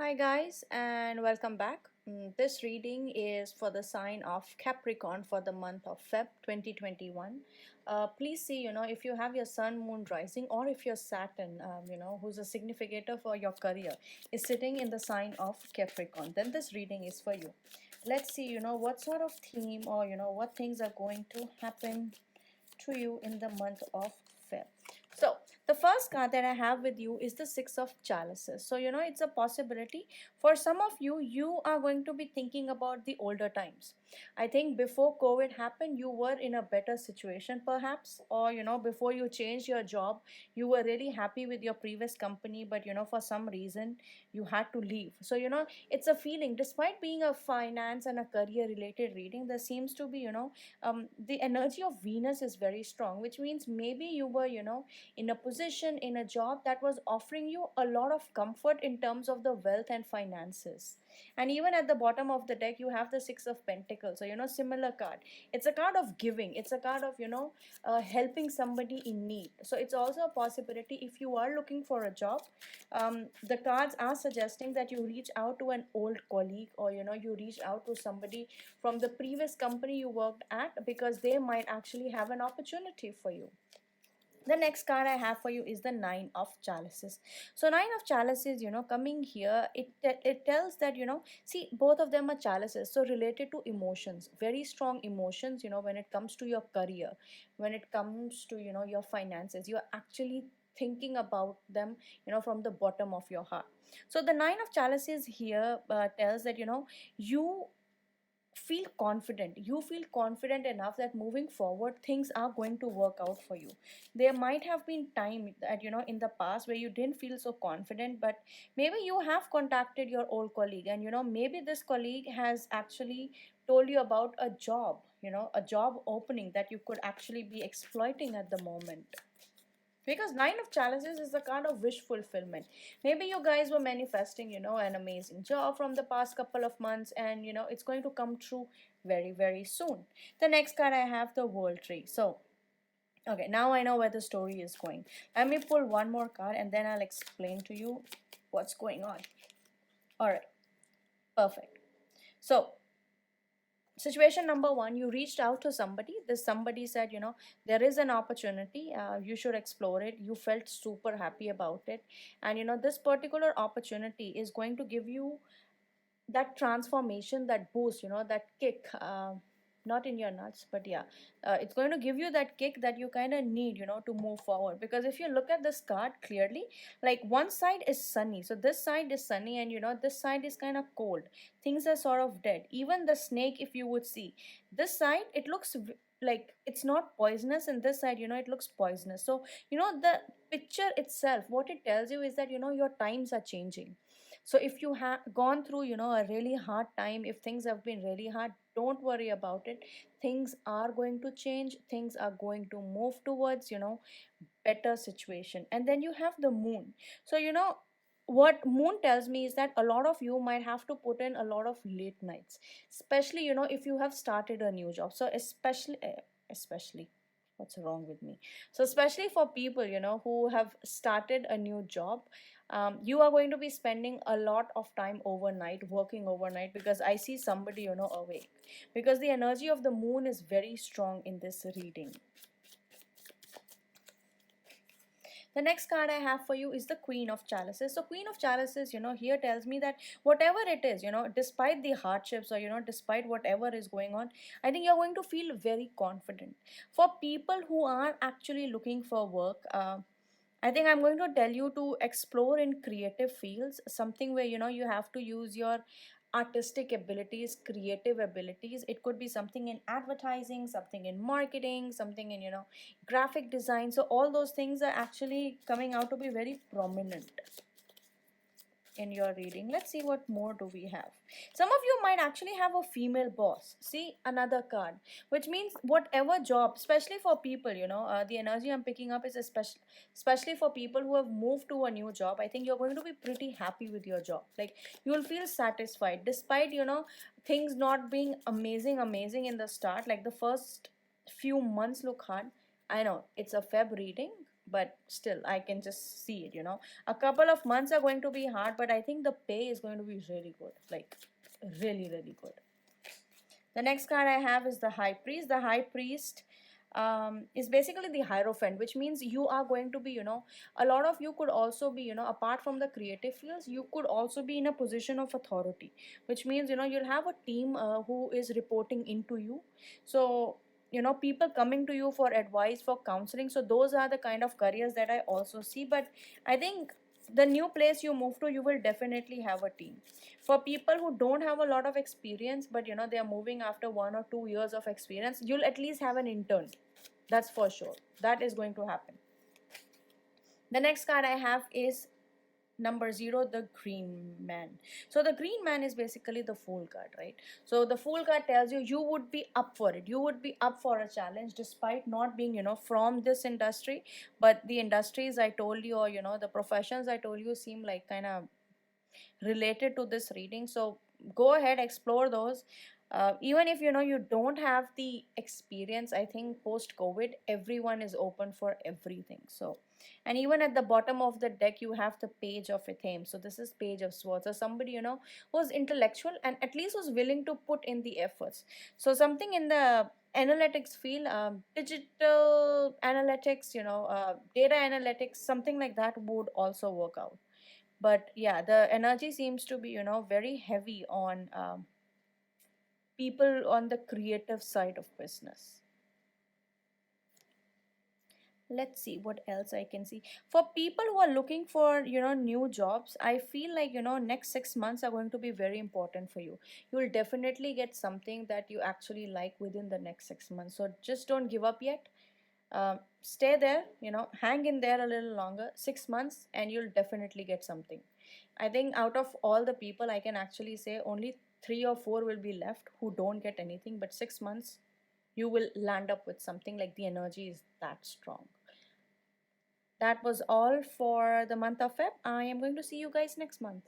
Hi guys and welcome back. This reading is for the sign of Capricorn for the month of Feb 2021. Please see, if you have your sun, moon, rising, or if your Saturn, who's a significator for your career, is sitting in the sign of Capricorn, then this reading is for you. Let's see, what sort of theme or, what things are going to happen to you in the month of Feb. So, the first card that I have with you is the Six of Chalices. So, it's a possibility for some of you, you are going to be thinking about the older times. I think before COVID happened, you were in a better situation, perhaps, or, before you changed your job, you were really happy with your previous company, but, for some reason, you had to leave. So, it's a feeling, despite being a finance and a career related reading, there seems to be, the energy of Venus is very strong, which means maybe you were, in a position, in a job that was offering you a lot of comfort in terms of the wealth and finances. And even at the bottom of the deck, you have the Six of Pentacles. So, similar card. It's a card of giving, it's a card of, helping somebody in need. So, it's also a possibility if you are looking for a job. The cards are suggesting that you reach out to an old colleague, or, you reach out to somebody from the previous company you worked at, because they might actually have an opportunity for you. The next card I have for you is the Nine of Chalices. So Nine of Chalices, coming here, it tells that, see, both of them are chalices, so related to emotions, very strong emotions, when it comes to your career, when it comes to, your finances, you're actually thinking about them, from the bottom of your heart. So the Nine of Chalices here tells that, you feel confident enough that moving forward things are going to work out for you. There might have been time that, in the past where you didn't feel so confident, but maybe you have contacted your old colleague, and, maybe this colleague has actually told you about a job, a job opening that you could actually be exploiting at the moment, because Nine of Chalices is a kind of wish fulfillment. Maybe you guys were manifesting, an amazing job from the past couple of months, and, it's going to come true very, very soon. The next card I have, the World Tree. So, okay, now I know where the story is going. Let me pull one more card and then I'll explain to you what's going on. All right, perfect. So, situation number one, you reached out to somebody. This somebody said, there is an opportunity, you should explore it. You felt super happy about it, and, this particular opportunity is going to give you that transformation, that boost, that kick, not in your nuts, but yeah, it's going to give you that kick that you kind of need, to move forward. Because if you look at this card clearly, like, one side is sunny, so this side is sunny, and, this side is kind of cold. Things are sort of dead. Even the snake, if you would see this side, it looks like it's not poisonous, and this side, it looks poisonous. So, the picture itself, what it tells you is that, your times are changing. So if you have gone through, a really hard time, if things have been really hard, don't worry about it. Things are going to change, things are going to move towards, better situation. And then you have the moon. So, what moon tells me is that a lot of you might have to put in a lot of late nights, especially, if you have started a new job. So especially, what's wrong with me? So especially for people, who have started a new job, you are going to be spending a lot of time overnight, working overnight, because I see somebody, awake, because the energy of the moon is very strong in this reading. The next card I have for you is the Queen of Chalices. So Queen of Chalices, here tells me that whatever it is, despite the hardships, or, despite whatever is going on, I think you're going to feel very confident. For people who are actually looking for work, I think I'm going to tell you to explore in creative fields, something where, you have to use your artistic abilities, creative abilities. It could be something in advertising, something in marketing, something in, graphic design. So all those things are actually coming out to be very prominent in your reading. Let's see what more do we have. Some of you might actually have a female boss. See, another card, which means whatever job, especially for people, the energy I'm picking up is especially for people who have moved to a new job. I think you're going to be pretty happy with your job. Like, you'll feel satisfied despite, things not being amazing in the start. Like, the first few months look hard. I know it's a Feb reading, but still I can just see it, a couple of months are going to be hard, but I think the pay is going to be really good, like really really good. The next card I have is the High Priest. The High Priest is basically the Hierophant, which means you are going to be, a lot of you could also be, apart from the creative fields, you could also be in a position of authority, which means, you'll have a team who is reporting into you. So, people coming to you for advice, for counseling. So, those are the kind of careers that I also see. But I think the new place you move to, you will definitely have a team. For people who don't have a lot of experience, but they are moving after 1 or 2 years of experience, you'll at least have an intern. That's for sure. That is going to happen. The next card I have is number 0, the Green Man. So the Green Man is basically the Fool card, right? So the Fool card tells you you would be up for it, you would be up for a challenge despite not being from this industry. But the industries I told you, or the professions I told you, seem like kind of related to this reading. So go ahead, explore those. Even if you don't have the experience, I think post COVID everyone is open for everything. So, and even at the bottom of the deck you have the Page of Athame. So this is Page of Swords. So somebody who's intellectual and at least was willing to put in the efforts. So something in the analytics field, digital analytics, data analytics, something like that would also work out. But yeah, the energy seems to be very heavy on people on the creative side of business. Let's see what else I can see. For people who are looking for new jobs, I feel like next 6 months are going to be very important for you. You will definitely get something that you actually like within the next 6 months. So just don't give up yet. Stay there, hang in there a little longer, 6 months, and you'll definitely get something. I think out of all the people, I can actually say only 3 or 4 will be left who don't get anything, but 6 months, you will land up with something. Like the energy is that strong. That was all for the month of Feb. I am going to see you guys next month.